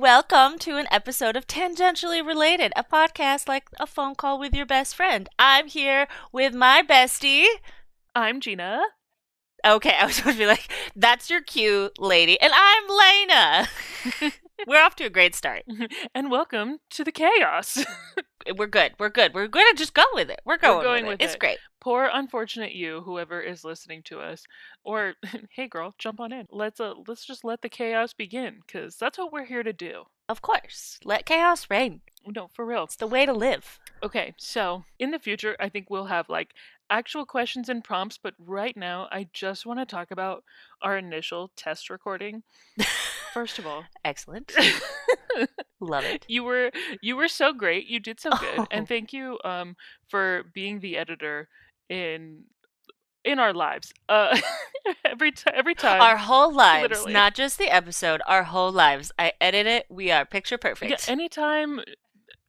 Welcome to an episode of Tangentially Related, a podcast like a phone call with your best friend. I'm here with my bestie. I'm Gina. Okay, I was supposed to be like, that's your cue, lady. And I'm Laina. We're off to a great start. And welcome to the chaos. We're good. We're good. We're going to just go with it. We're going with it. It's great. Poor unfortunate you, whoever is listening to us. Or, hey girl, jump on in. Let's just let the chaos begin, because that's what we're here to do. Of course. Let chaos reign. No, for real. It's the way to live. Okay, so in the future, I think we'll have like actual questions and prompts, but right now, I just want to talk about our initial test recording. First of all, excellent. Love it. You were so great. You did so good, and thank you for being the editor in our lives. Every time, our whole lives, literally. Not just the episode. Our whole lives. I edit it. We are picture perfect. Yeah, anytime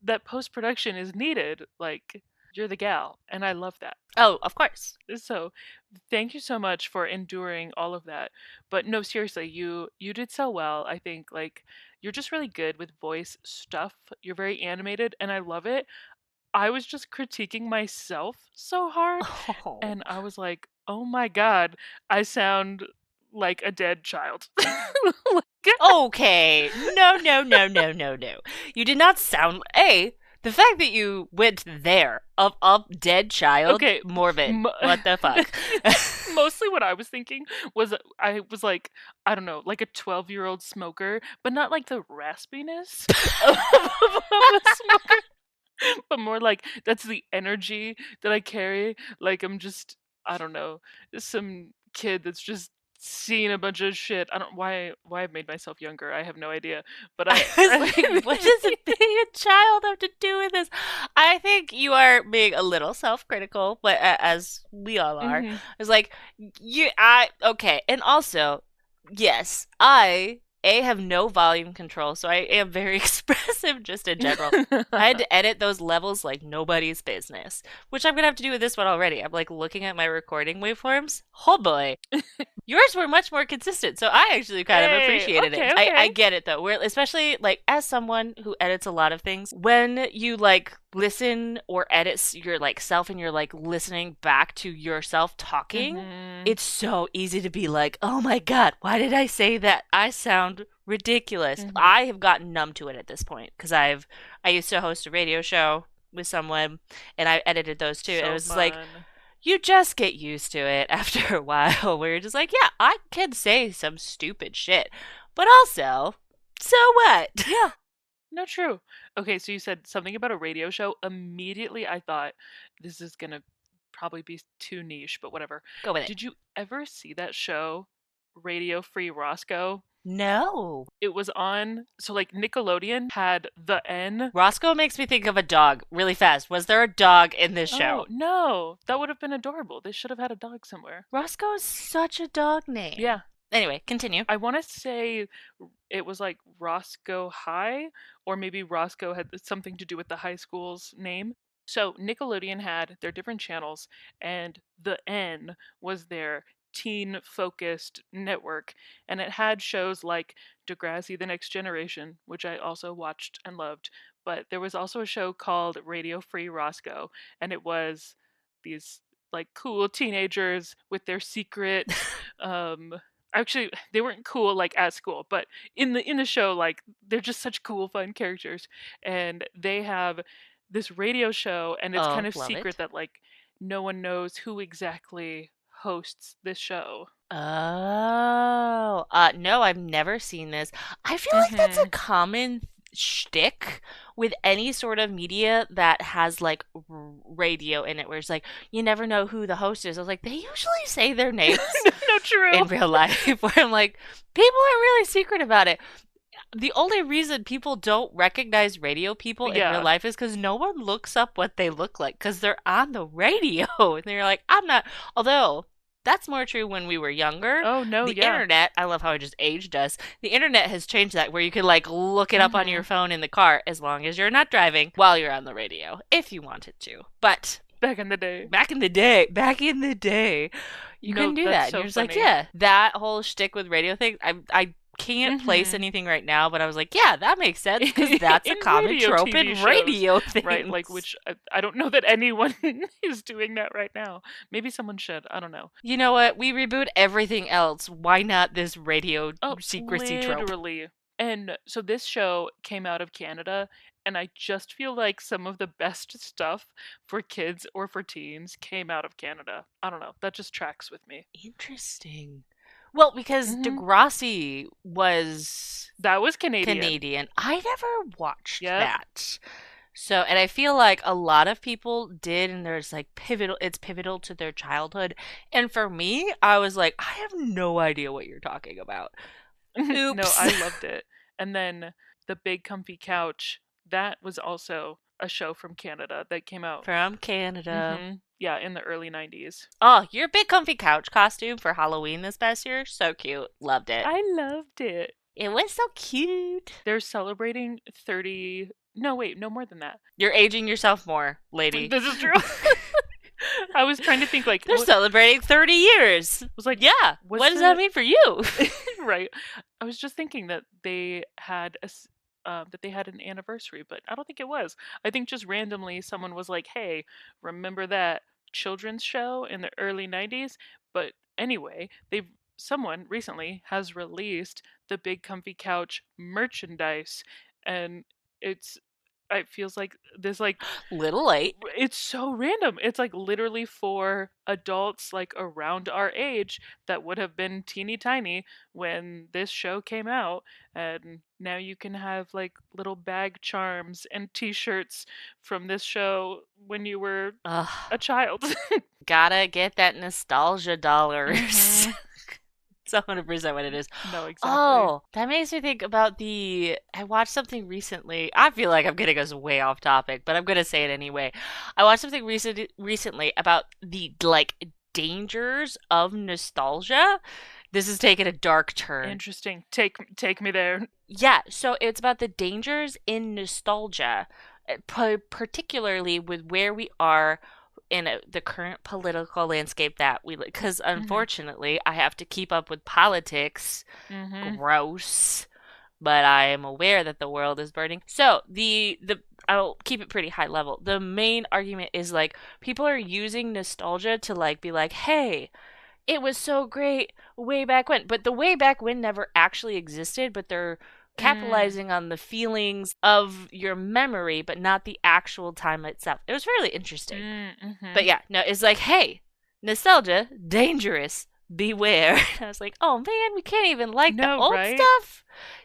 that post-production is needed, like, you're the gal, and I love that. Oh, of course. So thank you so much for enduring all of that. But no, seriously, you did so well. I think, like, you're just really good with voice stuff. You're very animated, and I love it. I was just critiquing myself so hard, and I was like, oh my god, I sound like a dead child. Okay. No. You did not sound... The fact that you went there, of dead child, okay, morbid. What the fuck? Mostly what I was thinking was, I was like, I don't know, like a 12-year-old smoker, but not like the raspiness of a smoker, but more like that's the energy that I carry. Like I'm just, I don't know, some kid that's just seen a bunch of shit. I don't why I've made myself younger. I have no idea. But I was like, what does being a child have to do with this? I think you are being a little self-critical, but as we all are. Mm-hmm. It's like okay, and also, yes, I have no volume control, so I am very expressive just in general. I had to edit those levels like nobody's business, which I'm gonna have to do with this one already. I'm like looking at my recording waveforms. Oh boy. Yours were much more consistent, so I actually kind of appreciated it. Okay. I get it though. We're especially like as someone who edits a lot of things, when you like listen or edit your like self and you're like listening back to yourself talking, it's so easy to be like, oh my god, why did I say that? I sound ridiculous. I have gotten numb to it at this point because I used to host a radio show with someone and I edited those too. And it was like, you just get used to it after a while where you're just like, yeah, I can say some stupid shit, but also, so what? Yeah. No, true. Okay, so you said something about a radio show. Immediately I thought, this is gonna probably be too niche, but whatever. Go with it. Did you ever see that show, Radio Free Roscoe? No. It was on, so like Nickelodeon had the N. Roscoe makes me think of a dog really fast. Was there a dog in this show? Oh, no. That would have been adorable. They should have had a dog somewhere. Roscoe is such a dog name. Yeah. Anyway, continue. I want to say it was like Roscoe High, or maybe Roscoe had something to do with the high school's name. So Nickelodeon had their different channels, and the N was their teen-focused network, and it had shows like Degrassi: The Next Generation, which I also watched and loved, but there was also a show called Radio Free Roscoe, and it was these like cool teenagers with their secret actually they weren't cool like at school, but in the show, like, they're just such cool fun characters, and they have this radio show, and it's kind of secret that like no one knows who exactly hosts this show. Oh, no, I've never seen this. I feel like that's a common shtick with any sort of media that has like radio in it, where it's like you never know who the host is. I was like, they usually say their names. No, true. In real life, where I'm like, people are really secret about it. The only reason people don't recognize radio people in real life is because no one looks up what they look like because they're on the radio, and they're like, I'm not. Although that's more true when we were younger. Oh, no, the internet, I love how I just aged us. The internet has changed that, where you could like look it up on your phone in the car as long as you're not driving while you're on the radio, if you wanted to. But back in the day, you couldn't do that. So you're just funny. like, yeah, that whole shtick with radio thing, I can't place anything right now, but I was like, yeah, that makes sense because that's a In common radio trope TV in shows, radio right? Like, things. which I don't know that anyone is doing that right now. Maybe someone should. I don't know. You know what? We reboot everything else. Why not this radio Oh, secrecy trope? literally. And so this show came out of Canada, and I just feel like some of the best stuff for kids or for teens came out of Canada. I don't know. That just tracks with me. Interesting. Well, because Hmm. Degrassi was That was Canadian. Canadian. I never watched Yep. that. So, and I feel like a lot of people did, and there's like pivotal, it's pivotal to their childhood. And for me, I was like, I have no idea what you're talking about. No, Oops. I loved it. And then The Big Comfy Couch, that was also a show from Canada that came out. From Canada. Yeah, in the early 90s. Oh, your big comfy couch costume for Halloween this past year? So cute. Loved it. I loved it. It was so cute. They're celebrating 30. No, wait, no more than that. You're aging yourself more, lady. This is true. I was trying to think, like, They're celebrating 30 years. was like, Yeah. What does that mean for you? right. I was just thinking that they had that they had an anniversary, but I don't think it was. I think just randomly someone was like, "Hey, remember that children's show in the early 90s?" But anyway, they've someone recently has released the Big Comfy Couch merchandise, and it's it feels like this like Little late. it's so random. It's like literally for adults like around our age that would have been teeny tiny when this show came out. And now you can have like little bag charms and t-shirts from this show when you were Ugh. a child. Gotta get that nostalgia dollars. Mhm. It's 100% what it is. No, exactly. Oh, that makes me think about I watched something recently. I feel like I'm getting us way off topic, but I'm gonna say it anyway. I watched something recently about the like dangers of nostalgia. This is taking a dark turn. Interesting. Take me there. Yeah, so it's about the dangers in nostalgia, particularly with where we are in the current political landscape that we live. Because unfortunately, I have to keep up with politics. Mm-hmm. Gross. But I am aware that the world is burning. So the I'll keep it pretty high level. The main argument is like people are using nostalgia to like be like, hey, it was so great way back when. But the way back when never actually existed, but they're capitalizing on the feelings of your memory, but not the actual time itself. It was really interesting. Mm-hmm. But yeah, no, it's like, hey, nostalgia, dangerous, beware. I was like, oh man, we can't even like the old right? stuff.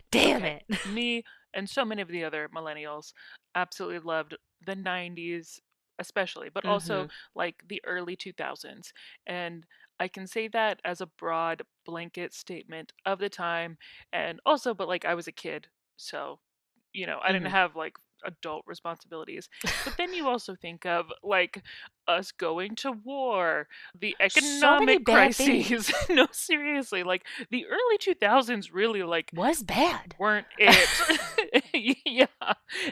Damn Okay. it. Me and so many of the other millennials absolutely loved the 90s, especially, but also like the early 2000s. And I can say that as a broad blanket statement of the time. And also, but like I was a kid, so, I didn't have like adult responsibilities. But then you also think of like us going to war, the So many economic bad crises. No, seriously, like the early 2000s really like was bad. weren't it. Yeah.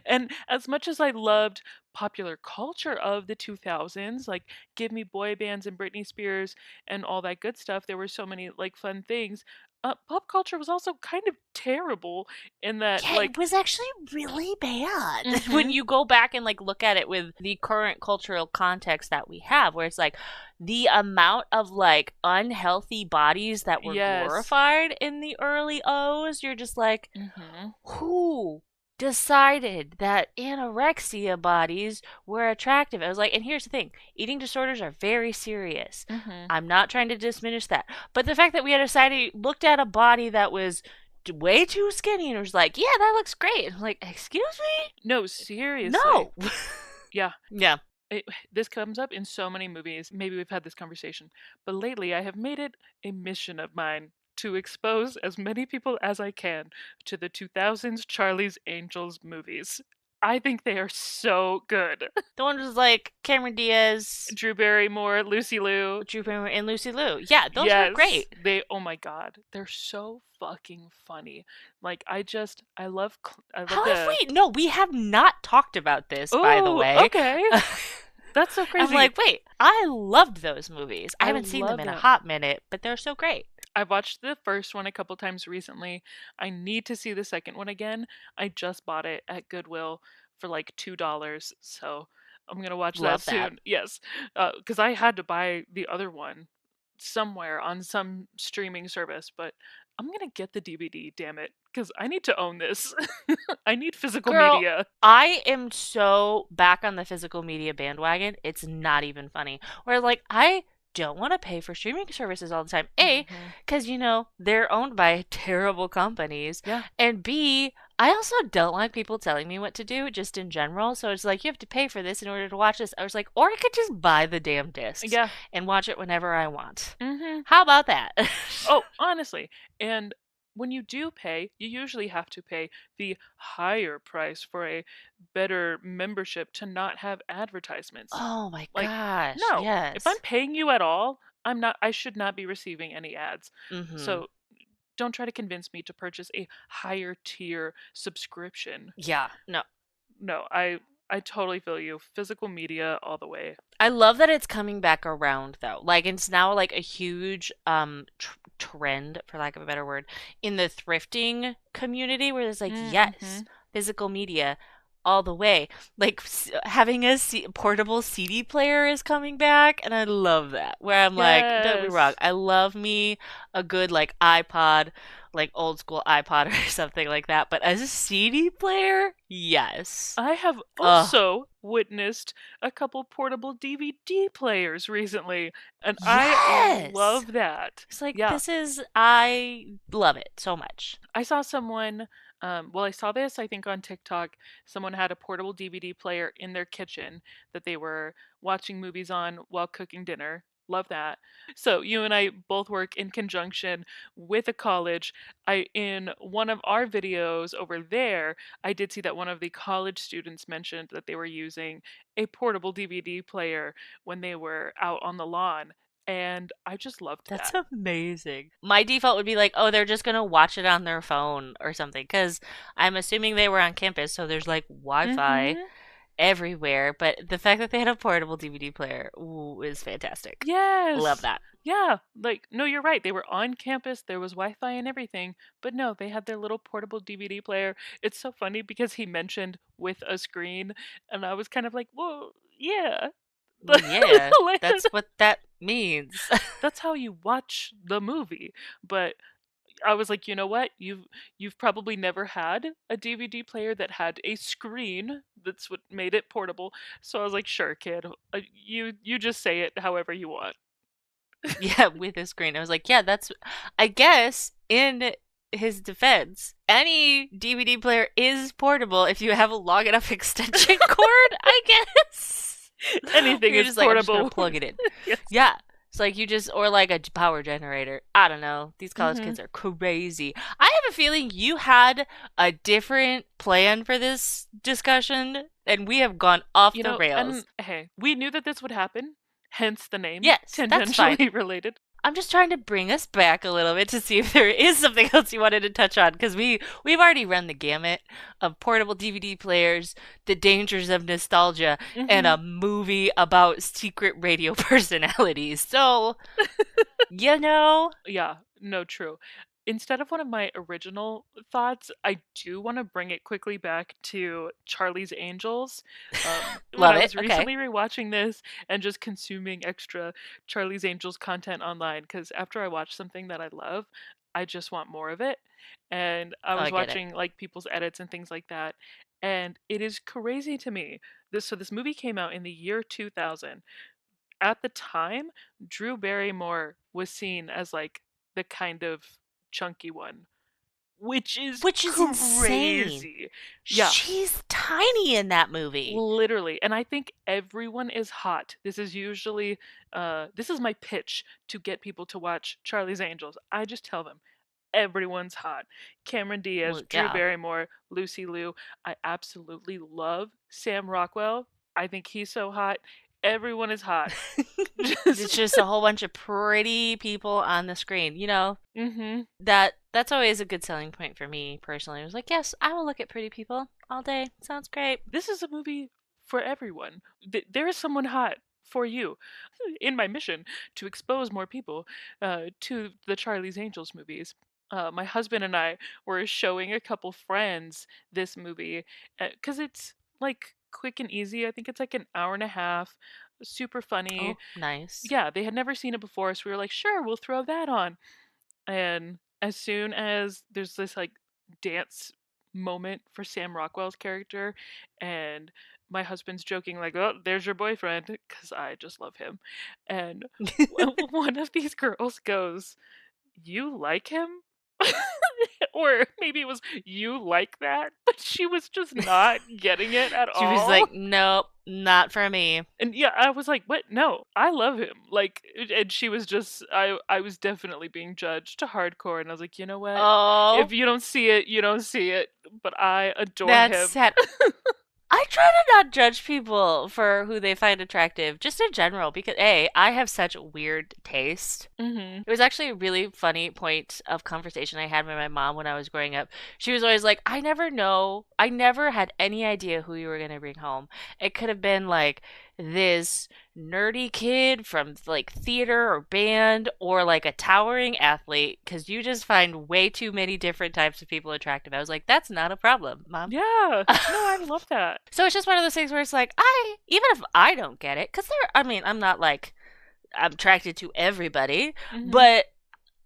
And as much as I loved popular culture of the 2000s, like give me boy bands and Britney Spears and all that good stuff, there were so many like fun things. Pop culture was also kind of terrible in that Yeah, like it was actually really bad when Mhm. you go back and like look at it with the current cultural context that we have, where it's like the amount of like unhealthy bodies that were Yes. glorified in the early O's, you're just like, Mhm. who decided that anorexia bodies were attractive? I was like, and here's the thing, eating disorders are very serious. Mhm. I'm not trying to diminish that. But the fact that we had a society looked at a body that was way too skinny and was like, yeah, that looks great. And I'm like, excuse me? No, seriously. No. Yeah. Yeah. This comes up in so many movies. Maybe we've had this conversation, but lately I have made it a mission of mine to expose as many people as I can to the 2000s Charlie's Angels movies. I think they are so good. The one was like Cameron Diaz, Drew Barrymore, Lucy Liu. Drew Barrymore, and Lucy Liu. Yeah, those were great. Oh my god, they're so fucking funny. Like I love How have we? No, we have not talked about this, by the Ooh, way. okay. That's so crazy. I'm like, wait, I loved those movies. I haven't seen them love in a them. hot minute, but they're so great. I watched the first one a couple times recently. I need to see the second one again. I just bought it at Goodwill for like $2, so I'm gonna watch that Love that. soon. Yes, because I had to buy the other one somewhere on some streaming service, but I'm gonna get the DVD, damn it, because I need to own this. I need physical Girl, media. I am so back on the physical media bandwagon. It's not even funny. Where like I don't want to pay for streaming services all the time. A, Hmm. because they're owned by terrible companies, Yeah, and B, I also don't like people telling me what to do just in general. So it's like you have to pay for this in order to watch this. I was like, or I could just buy the damn discs yeah. and watch it whenever I want. Hmm. How about that? Oh, honestly. And when you do pay, you usually have to pay the higher price for a better membership to not have advertisements. Oh my Like, gosh, no, if I'm yes. paying you at all, I should not be receiving any ads. Mhm. So don't try to convince me to purchase a higher tier subscription. Yeah. No. No, I totally feel you. Physical media all the way. I love that it's coming back around though. Like it's now like a huge trend for lack of a better word in the thrifting community where it's like Mm-hmm. yes, physical media all the way. Like having a portable CD player is coming back and I love that. Where I'm like, don't get me wrong, Yes. I love me a good like iPod, like old school iPod or something like that, but as a CD player, yes. I have Ugh. also witnessed a couple portable DVD players recently, and I Yes. love that. It's like Yeah, I love it so much. I saw someone, well, I saw this, I think, on TikTok. Someone had a portable DVD player in their kitchen that they were watching movies on while cooking dinner. Love that. So you and I both work in conjunction with a college. In one of our videos over there, I did see that one of the college students mentioned that they were using a portable DVD player when they were out on the lawn, and I just loved That's that. amazing. My default would be like, oh, they're just gonna watch it on their phone or something, because I'm assuming they were on campus, so there's like Wi-Fi Mhm. everywhere. But the fact that they had a portable DVD player, ooh, is fantastic. Love Yes. that. Yeah, like no, you're right. They were on campus, there was Wi-Fi and everything, but no, they had their little portable DVD player. It's so funny because he mentioned with a screen, and I was kind of like, "Well, yeah." Well, yeah, Like, that's what that means. that's how you watch the movie. But I was like, "You know what? You've probably never had a DVD player that had a screen. That's what made it portable." So I was like, "Sure, kid. You just say it however you want." Yeah, with a screen. I was like, yeah, that's. I guess in his defense, any DVD player is portable if you have a long enough extension cord. I guess. Anything You're is just like, I'm just gonna portable. plug it in. Yes. Yeah. It's like you just, or like a power generator. I don't know. These college Hmm. kids are crazy. I have a feeling you had a different plan for this discussion, and we have gone off the And rails. hey, we knew that this would happen, hence the name, Yes, that's fine. tangentially related. I'm just trying to bring us back a little bit to see if there is something else you wanted to touch on because we've already run the gamut of portable DVD players, the dangers of nostalgia, and Hmm. a movie about secret radio personalities. So, you know, Yeah, no, true. Instead of one of my original thoughts, I do want to bring it quickly back to Charlie's Angels. When love I it. was Okay, recently rewatching this and just consuming extra Charlie's Angels content online, because after I watch something that I love, I just want more of it. And I oh, was I get it. watching like people's edits and things like that, and it is crazy to me. This movie came out in the year 2000. At the time, Drew Barrymore was seen as like the kind of chunky one, which is Which is insane. crazy. Yeah, She's tiny in that movie. literally. And I think everyone is hot. This is my pitch to get people to watch Charlie's Angels. I just tell them everyone's hot. Cameron Diaz, Well, Drew yeah. Barrymore, Lucy Liu. I absolutely love Sam Rockwell. I think he's so hot. Everyone is hot. It's Just just a whole bunch of pretty people on the screen. mhm. That's always a good selling point for me personally. I was like, yes, I will look at pretty people all day. Sounds great. This is a movie for everyone. There is someone hot for you in my mission to expose more people to the Charlie's Angels movies. My husband and I were showing a couple friends this movie because it's like quick and easy. I think it's like an hour and a half, super funny. Oh, nice. Yeah, they had never seen it before, so we were like, sure, we'll throw that on. And as soon as there's this like dance moment for Sam Rockwell's character, and my husband's joking like, "Oh, there's your boyfriend," because I just love him, and one of these girls goes, "You like him?" Or maybe it was, "You like that?" But she was just not getting it at She was all. like, nope, not for me. And yeah, I was like, "What? No, I love him." Like, and she was just, I was definitely being judged to hardcore, and I was like, you know what? If Oh, you don't see it, you don't see it. But I adore that's him. sad. I try to not judge people for who they find attractive, just in general, because A, I have such weird taste. Mhm. It was actually a really funny point of conversation I had with my mom when I was growing up. She was always like, I never had any idea who you were going to bring home. It could have been like this nerdy kid from like theater or band or like a towering athlete because you just find way too many different types of people attractive. I was like, that's not a problem, mom. Yeah. No, I love that. So it's just one of those things where it's like, even if I don't get it, because I mean, I'm not like, I'm attracted to everybody, Mhm. but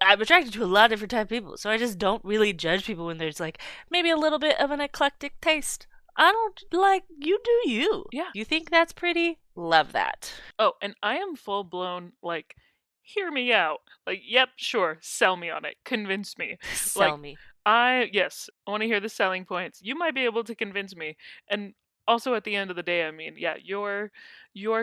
I'm attracted to a lot of different type of people. So I just don't really judge people when there's like maybe a little bit of an eclectic taste. I don't like you do you. Yeah. You think that's pretty? Love that. Oh, and I am full blown like, hear me out. Like, yep, sure, sell me on it. Convince me. Sell Like, me. yes, I want to hear the selling points. You might be able to convince me. And also at the end of the day, I mean, yeah, your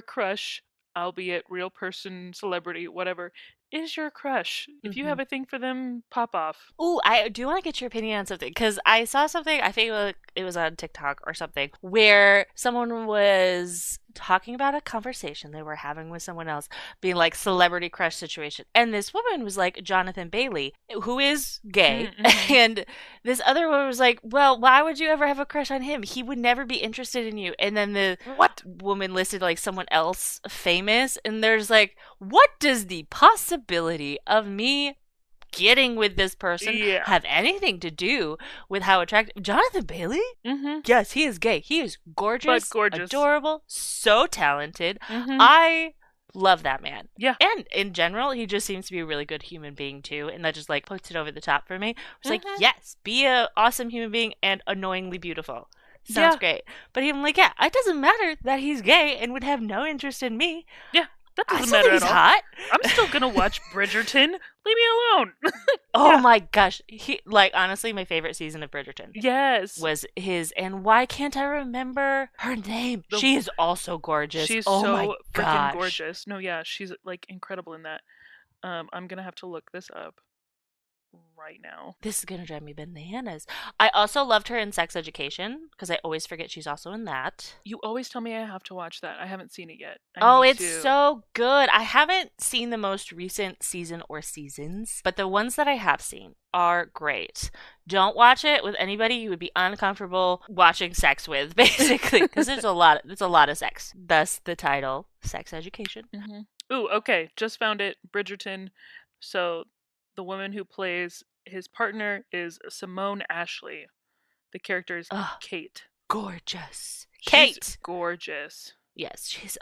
crush, albeit real person, celebrity, whatever, is your crush. If you Mm-hmm. have a thing for them, pop off. Ooh, I do want to get your opinion on something because I saw something. I think it was on TikTok or something where someone was talking about a conversation they were having with someone else, being like celebrity crush situation, and this woman was like Jonathan Bailey, who is gay, Mm-hmm. and this other woman was like, "Well, why would you ever have a crush on him? He would never be interested in you." And then the What? woman listed like someone else famous, and there's like, what does the possibility of me getting with this person Yeah. have anything to do with how attractive Jonathan Bailey? Mm-hmm. Yes, he is gay. He is But gorgeous, gorgeous. adorable, so talented. Mm-hmm. I love that man. Yeah. And in general, he just seems to be a really good human being too, and that just like puts it over the top for me. It's like, Mm-hmm. yes, be a awesome human being and annoyingly beautiful. Sounds Yeah. great. But I'm like, yeah, it doesn't matter that he's gay and would have no interest in me. Yeah. That I doesn't still matter think at he's all. hot. I'm still gonna watch Bridgerton. Leave me alone. Oh Yeah. my gosh. He like honestly my favorite season of Bridgerton Yes. was his, and why can't I remember her name? The She is also gorgeous. She's Oh my so freaking gosh. gorgeous. No, yeah, she's like incredible in that. I'm gonna have to look this up right now. This is gonna drive me bananas. I also loved her in Sex Education because I always forget she's also in that. You always tell me I have to watch that. I haven't seen it yet. I Oh, need it's to. so good. I haven't seen the most recent season or seasons, but the ones that I have seen are great. Don't watch it with anybody you would be uncomfortable watching sex with, basically, because there's a lot of sex. Thus the title, Sex Education. Hmm. Ooh, okay. Just found it. Bridgerton. So the woman who plays his partner is Simone Ashley. The character is Oh, Kate. gorgeous. She's Kate. gorgeous. Yes, she's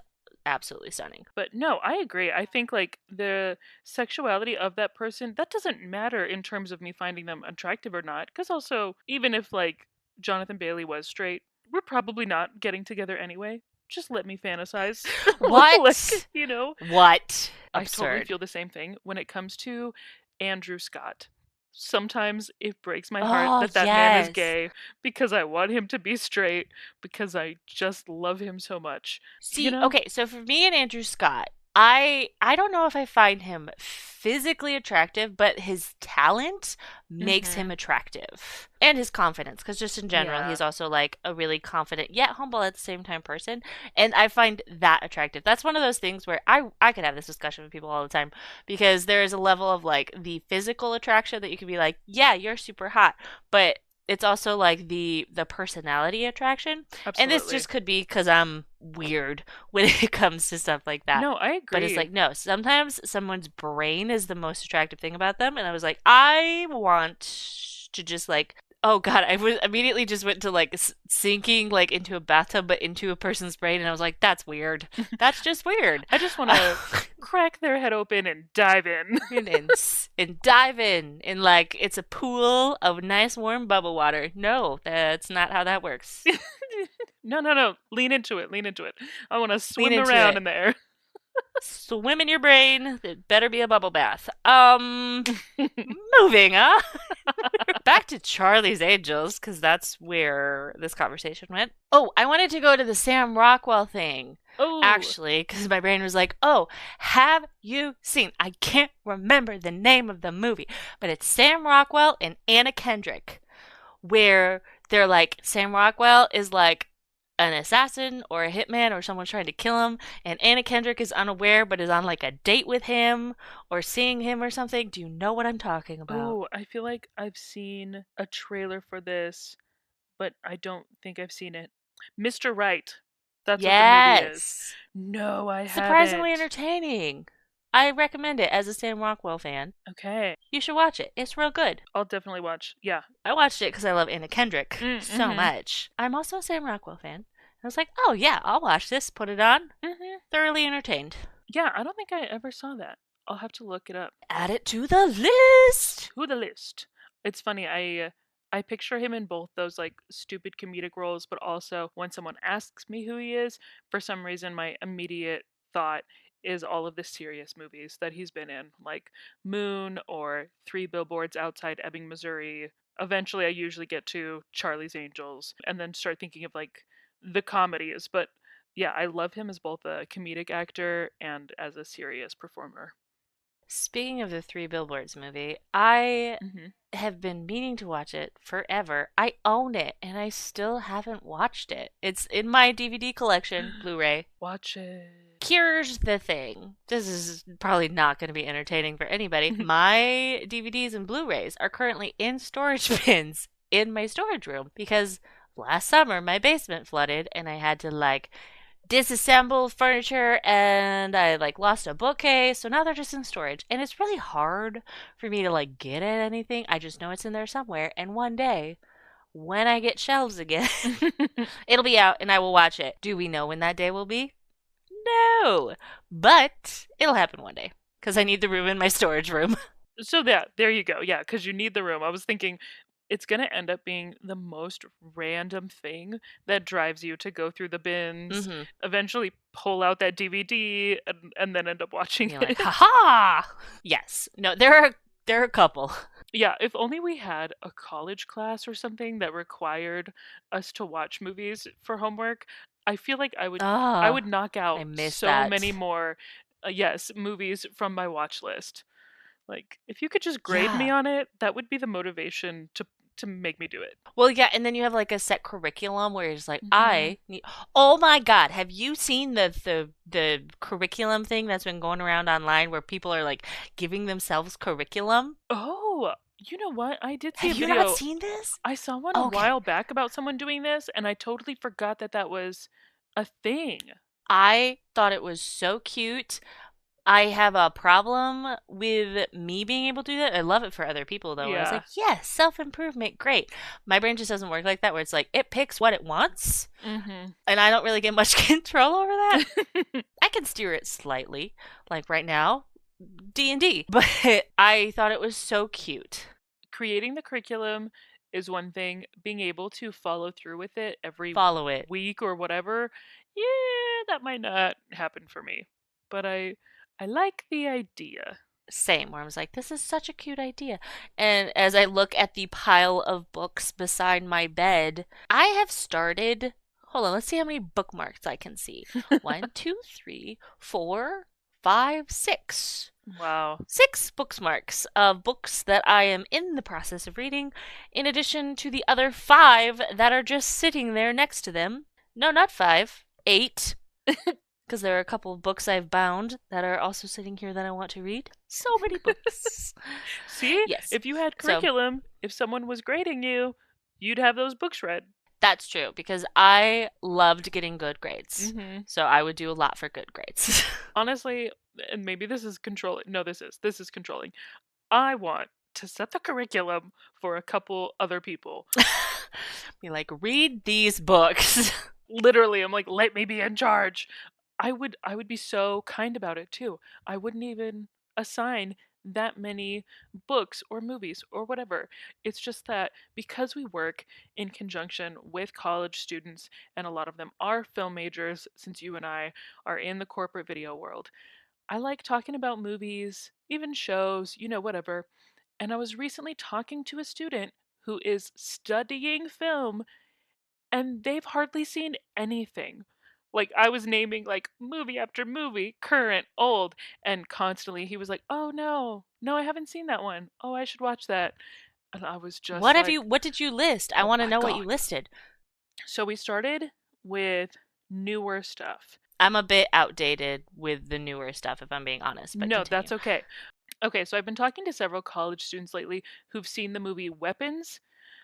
absolutely stunning. But no, I agree. I think like the sexuality of that person, that doesn't matter in terms of me finding them attractive or not. Because also, even if like Jonathan Bailey was straight, we're probably not getting together anyway. Just let me fantasize. What? You know, What? I totally Absurd. feel the same thing when it comes to Andrew Scott. Sometimes it breaks my heart Oh, that that man is yes. gay because I want him to be straight because I just love him so much. You See, know? okay, so for me and Andrew Scott, I don't know if I find him physically attractive, but his talent makes him Mhm. attractive. And his confidence, because just in general, Yeah. he's also like a really confident yet humble at the same time person. And I find that attractive. That's one of those things where I could have this discussion with people all the time because there is a level of like the physical attraction that you can be like, yeah, you're super hot, but it's also like the personality attraction. And this Absolutely. just could be because I'm weird when it comes to stuff like that. No, I But it's agree. like, no, sometimes someone's brain is the most attractive thing about them. And I was like, I want to just like, oh God, I was immediately just went to like sinking like into a bathtub, but into a person's brain. And I was like, that's weird. That's just weird. I just want to crack their head open and dive in. And dive in and like it's a pool of nice warm bubble water. No, that's not how that works. No, no, no. Lean into it. Lean into it. I want to Lean swim into around it. in there. Swim in your brain. It better be a bubble bath. Moving on. Back to Charlie's Angels, because that's where this conversation went. Oh, I wanted to go to the Sam Rockwell thing. Oh, Actually, because my brain was like, oh, have you seen? I can't remember the name of the movie, but it's Sam Rockwell and Anna Kendrick, where they're like, Sam Rockwell is like an assassin or a hitman or someone's trying to kill him, and Anna Kendrick is unaware but is on like a date with him or seeing him or something. Do you know what I'm talking about? oh, I feel like I've seen a trailer for this, but I don't think I've seen it. Mr. Right. That's what the movie is. Yes. No, I Surprisingly haven't. entertaining. I recommend it as a Sam Rockwell fan. Okay. You should watch it. It's real good. I'll definitely watch. Yeah. I watched it because I love Anna Kendrick so Mm-hmm. much. I'm also a Sam Rockwell fan. I was like, oh yeah, I'll watch this, put it on. Mm-hmm. Thoroughly entertained. Yeah, I don't think I ever saw that. I'll have to look it up. Add it to the list. To the list. It's funny. I picture him in both those like stupid comedic roles, but also when someone asks me who he is, for some reason my immediate thought is all of the serious movies that he's been in, like Moon or Three Billboards Outside Ebbing, Missouri. Eventually, I usually get to Charlie's Angels and then start thinking of like the comedies. But yeah, I love him as both a comedic actor and as a serious performer. Speaking of the Three Billboards movie, I Hmm. have been meaning to watch it forever. I own it and I still haven't watched it. It's in my DVD collection, Blu-ray. Watch it. Here's the thing. This is probably not going to be entertaining for anybody. My DVDs and Blu-rays are currently in storage bins in my storage room because last summer my basement flooded and I had to like disassemble furniture and I like lost a bookcase. So now they're just in storage. And it's really hard for me to like get at anything. I just know it's in there somewhere. And one day, when I get shelves again, it'll be out and I will watch it. Do we know when that day will be? No. But it'll happen one day because I need the room in my storage room. So that there you go. Yeah, because you need the room. I was thinking it's gonna end up being the most random thing that drives you to go through the bins, Mm-hmm. eventually pull out that DVD, and then end up watching You're like, it. haha. Yes. No, there are a couple. Yeah, if only we had a college class or something that required us to watch movies for homework, I feel like I would Ah, knock I out miss so many that. more yes, movies from my watch list. Like, if you could just grade me Yeah. on it, that would be the motivation to make me do it. Well, yeah, and then you have like a set curriculum where it's like, Hmm. I need. Oh my God, have you seen the curriculum thing that's been going around online where people are like giving themselves curriculum? Oh, you know what? I did see Have a you not video. seen this? I saw one a Okay, while back about someone doing this, and I totally forgot that that was a thing. I thought it was so cute. I have a problem with me being able to do that. I love it for other people though, where I was Yeah. like, yes, self improvement, great. My brain just doesn't work like that, where it's like it picks what it wants, Hmm. and I don't really get much control over that. I can steer it slightly, like right now, D&D, but I thought it was so cute. Creating the curriculum is one thing. Being able to follow through with it every Follow it. week or whatever, yeah, that might not happen for me. But I like the idea. Same, where I was like, this is such a cute idea. And as I look at the pile of books beside my bed, I have started. Hold on, let's see how many bookmarks I can see. One, two, three, four, five, six. Wow. Six bookmarks of books that I am in the process of reading, in addition to the other five that are just sitting there next to them. No, not five, eight, because there are a couple of books I've bound that are also sitting here that I want to read. So many books. See, Yes. if you had So, curriculum, if someone was grading you, you'd have those books read. That's true because I loved getting good grades. Hmm. So I would do a lot for good grades. Honestly, and maybe this is controlling. No, this is controlling. I want to set the curriculum for a couple other people. Be like, read these books. Literally, I'm like, let me be in charge. I would be so kind about it too. I wouldn't even assign that many books or movies or whatever. It's just that because we work in conjunction with college students and a lot of them are film majors since you and I are in the corporate video world. I like talking about movies, even shows, whatever. And I was recently talking to a student who is studying film and they've hardly seen anything. Like I was naming like movie after movie, current, old, and constantly he was like, "Oh no. No, I haven't seen that one. Oh, I should watch that." And I was just like, What did you list? I "Oh want to my know what you god." listed. So we started with newer stuff. I'm a bit outdated with the newer stuff, if I'm being honest, but No, continue. that's okay. Okay, so I've been talking to several college students lately who've seen the movie Weapons.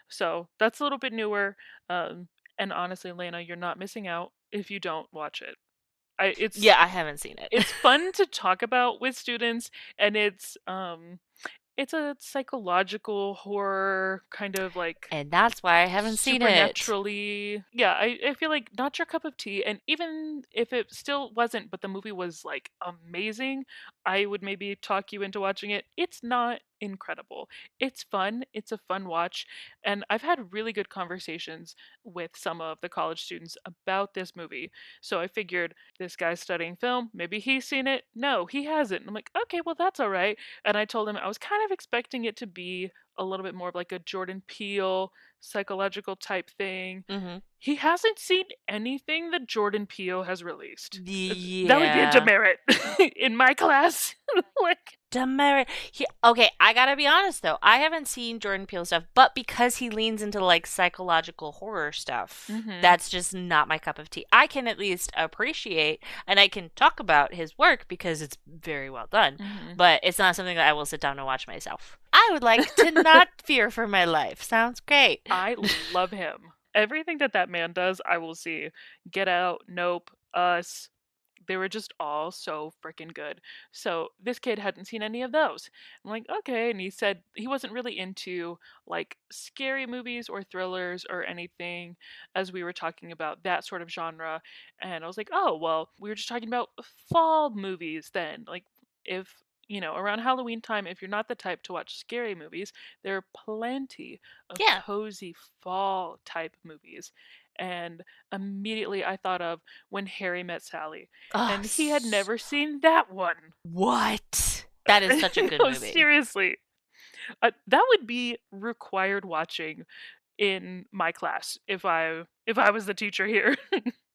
So that's a little bit newer. Um, and honestly, Lena, you're not missing out if you don't watch it. I Yeah, I haven't seen it. it's fun to talk about with students, and it's a psychological horror kind of like And that's why I haven't seen it. supernaturally. Yeah, I feel like not your cup of tea. And even if it still wasn't, but the movie was like amazing, I would maybe talk you into watching it. It's not incredible. It's fun. It's a fun watch. And I've had really good conversations with some of the college students about this movie. So I figured this guy's studying film. Maybe he's seen it. No, he hasn't. And I'm like, okay, well, that's all right. And I told him I was kind of expecting it to be a little bit more of like a Jordan Peele psychological type thing. Mm-hmm. He hasn't seen anything that Jordan Peele has released. That would be a Yeah. demerit in my class. Like, Demerit. Okay, I gotta be honest though. I haven't seen Jordan Peele stuff, but because he leans into like psychological horror stuff, mhm, that's just not my cup of tea. I can at least appreciate and I can talk about his work because it's very well done, mhm. but it's not something that I will sit down and watch myself. I would like to not fear for my life. Sounds great. I love him. Everything that that man does, I will see. Get Out, Nope, Us. They were just all so freaking good. So this kid hadn't seen any of those. I'm like, okay. And he said he wasn't really into like scary movies or thrillers or anything as we were talking about that sort of genre. And I was like, oh, well, we were just talking about fall movies then. Like, if, around Halloween time, if you're not the type to watch scary movies, there are plenty of Yeah. cozy fall type movies. And immediately I thought of When Harry Met Sally, Oh, and he had never seen that one. what? That is such a good No, movie. seriously. That would be required watching in my class if I was the teacher here.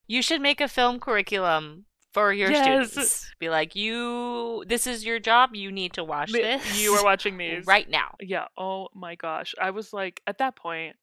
You should make a film curriculum for your Yes, students. Be like, this is your job. You need to watch you are this watching these. right now. Yeah, oh my gosh. I was like, at that point,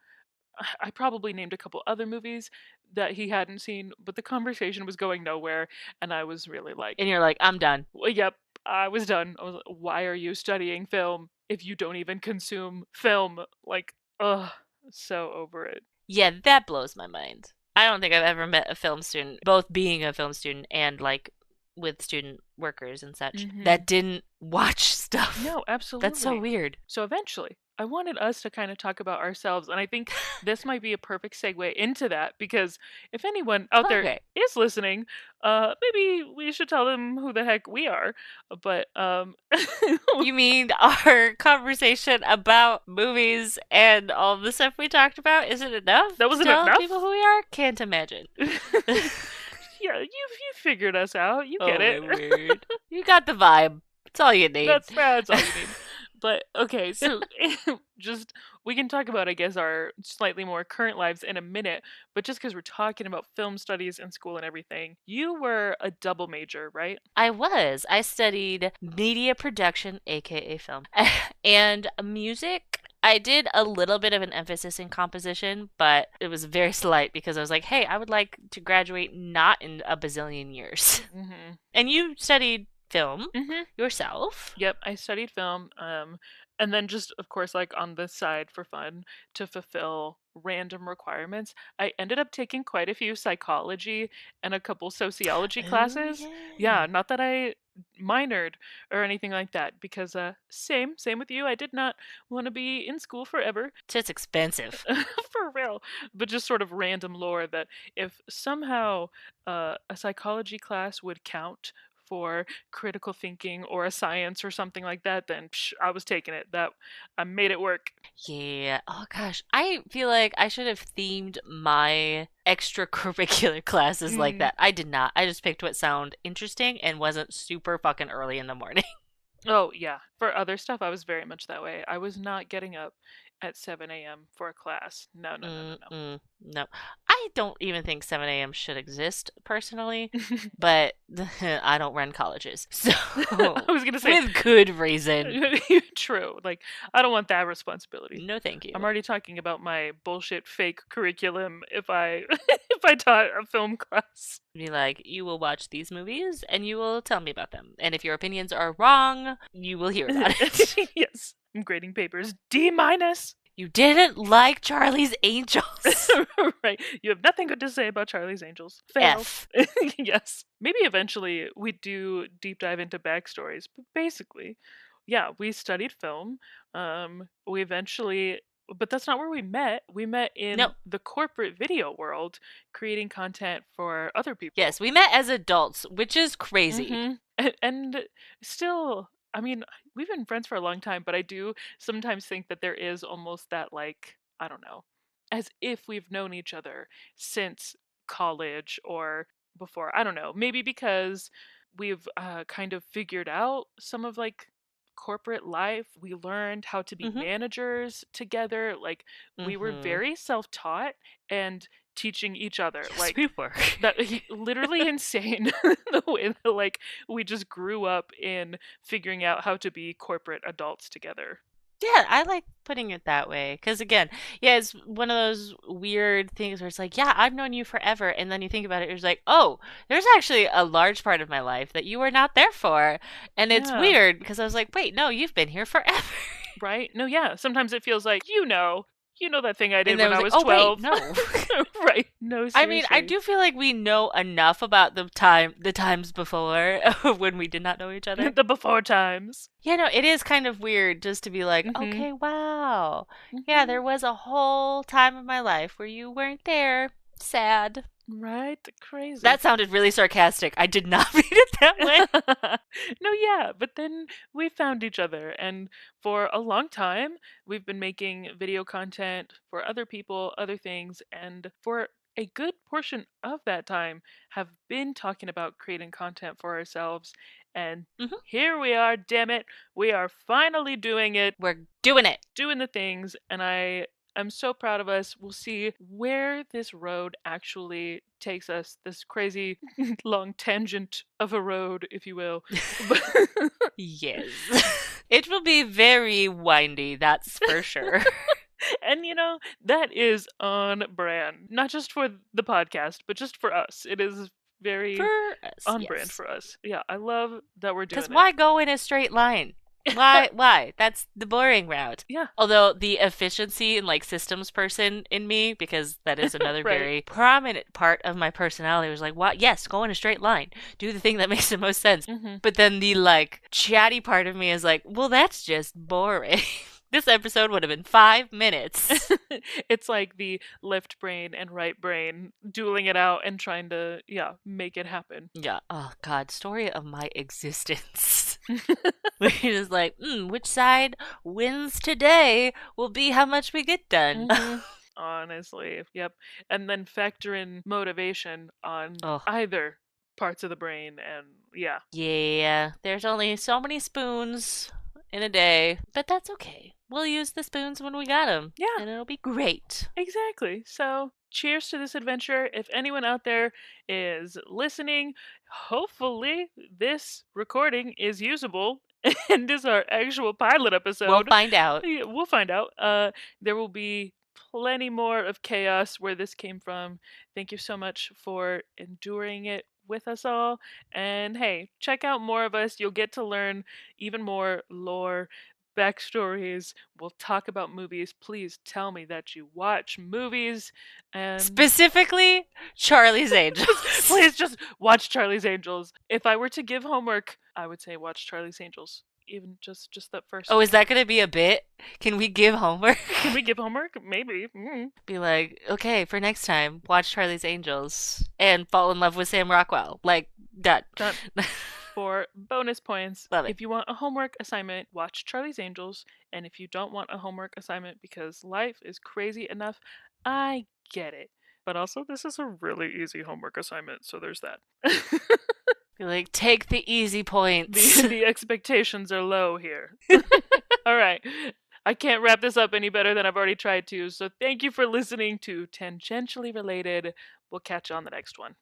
I probably named a couple other movies that he hadn't seen, but the conversation was going nowhere, and I was really like, And you're like, I'm done. well, yep, I was done. I was like, why are you studying film if you don't even consume film? Like, ugh, so over it. Yeah, that blows my mind. I don't think I've ever met a film student, both being a film student and like with student workers and such, Hmm. that didn't watch stuff. No, That's so absolutely. weird. So eventually, I wanted us to kind of talk about ourselves, and I think this might be a perfect segue into that because if anyone out there Okay. is listening, maybe we should tell them who the heck we are. But You mean our conversation about movies and all the stuff we talked about isn't enough that to wasn't tell people enough. who we are? Can't imagine. Yeah, you figured us out. You get Oh, my it. word. You got the vibe. That's all you need. That's all you need. But okay, so just we can talk about I guess our slightly more current lives in a minute, but just because we're talking about film studies and school and everything, you were a double major, right? I was. I studied media production, aka film, and music. I did a little bit of an emphasis in composition, but it was very slight because I was like, hey, I would like to graduate not in a bazillion years. Hmm. And you studied film Mm-hmm. yourself. Yep, I studied film, and then just of course like on the side for fun to fulfill random requirements. I ended up taking quite a few psychology and a couple sociology Oh, classes. yeah. Yeah, not that I minored or anything like that because same with you. I did not want to be in school forever. Just expensive. For real, but just sort of random lore that if somehow a psychology class would count for critical thinking or a science or something like that, then I was taking it. That I made it work. Yeah. Oh gosh. I feel like I should have themed my extracurricular classes like Mm. that. I did not. I just picked what sounded interesting and wasn't super fucking early in the morning. Oh yeah, for other stuff, I was very much that way. I was not getting up at 7 a.m. for a class. No, no, no, no, Mm-mm. No. I don't even think 7 a.m. should exist personally, no. but I don't run colleges. I So, was gonna say, with good reason. true. Like, I don't want that responsibility. No, thank I'm you. already talking about my bullshit fake curriculum if I if I taught a film class. Be like, you will watch these movies and you will tell me about them. And if your opinions are wrong, you will hear about it. Yes. I'm grading papers D minus. You didn't like Charlie's Angels. Right. You have nothing good to say about Charlie's Angels. Fail. F. Yes. Maybe eventually we do deep dive into backstories, but basically, yeah, we studied film. We eventually, but that's not where we met. We met No. in the corporate video world, creating content for other people. Yes, we met as adults, which is crazy. Mm-hmm. And still, I mean, we've been friends for a long time, but I do sometimes think that there is almost that, like, I don't know, as if we've known each other since college or before. I don't know. Maybe because we've kind of figured out some of like corporate life. We learned how to be Mm-hmm. managers together. Like, we were Mm-hmm. very self taught and teaching each other. Yes, Like, we were. that literally insane the way that like we just grew up in figuring out how to be corporate adults together. Yeah, I like putting it that way. Because again, yeah, it's one of those weird things where it's like, yeah, I've known you forever. And then you think about it, you're just like, oh, there's actually a large part of my life that you were not there for. And it's Yeah, weird because I was like, wait, no, you've been here forever. right? No, yeah. Sometimes it feels like, you know that thing I And did then I when was I like, was oh, wait, 12. no. Right. No, I mean, I seriously. do feel like we know enough about the times before when we did not know each other. The before times. You know, it is kind of weird just to be like, Mhm. okay, wow. Yeah, Mhm. there was a whole time of my life where you weren't there. Sad. Right? Crazy. That sounded really sarcastic. I did not mean it that way. No, yeah, but then we found each other, and for a long time, we've been making video content for other people, other things, and for a good portion of that time, have been talking about creating content for ourselves. And Hmm. here we are, damn it, we are finally doing it, We're doing it. doing the things, and I'm so proud of us. We'll see where this road actually takes us, this crazy long tangent of a road, if you will. But Yes. It will be very windy, that's for sure. and that is on brand. Not just for the podcast, but just for us. It is very For us, on brand yes. for us. Yeah, I love that we're Because doing it. why go in a straight line? Why? Why? That's the boring route. Yeah, Although the efficiency and like systems person in me, because that is another right. very prominent part of my personality, was like, "What? Yes, go in a straight line. Do the thing that makes the most sense." Hmm. But then the like chatty part of me is like, "Well, that's just boring." This episode would have been 5 minutes. It's like the left brain and right brain dueling it out and trying to, yeah, make it happen. Yeah. Oh God, story of my existence. We're just like, which side wins today will be how much we get done. Hmm. Honestly, yep. And then factor in motivation on Oh, either parts of the brain, and yeah. yeah. There's only so many spoons in a day, but that's okay. We'll use the spoons when we got them, Yeah, and it'll be great. exactly. So, cheers to this adventure. If anyone out there is listening, hopefully this recording is usable and is our actual pilot We'll episode. find out. Yeah, we'll find out. There will be plenty more of chaos where this came from. Thank you so much for enduring it with us all. And hey, check out more of us. You'll get to learn even more lore, backstories. We'll talk about movies. Please tell me that you watch movies. And Specifically, Charlie's Angels. please just watch Charlie's Angels. If I were to give homework, I would say watch Charlie's Angels. Even just that first. Oh, is that going to be a bit? Can we give homework? Can we give homework? Maybe. Be like, okay, for next time, watch Charlie's Angels and fall in love with Sam Rockwell. Like, done. Done. For bonus points, Love it. if you want a homework assignment, watch Charlie's Angels. And if you don't want a homework assignment because life is crazy enough, I get it. But also, this is a really easy homework assignment, so there's that. Be like, take the easy points. The expectations are low here. All right. I can't wrap this up any better than I've already tried to. So thank you for listening to Tangentially Related. We'll catch you on the next one.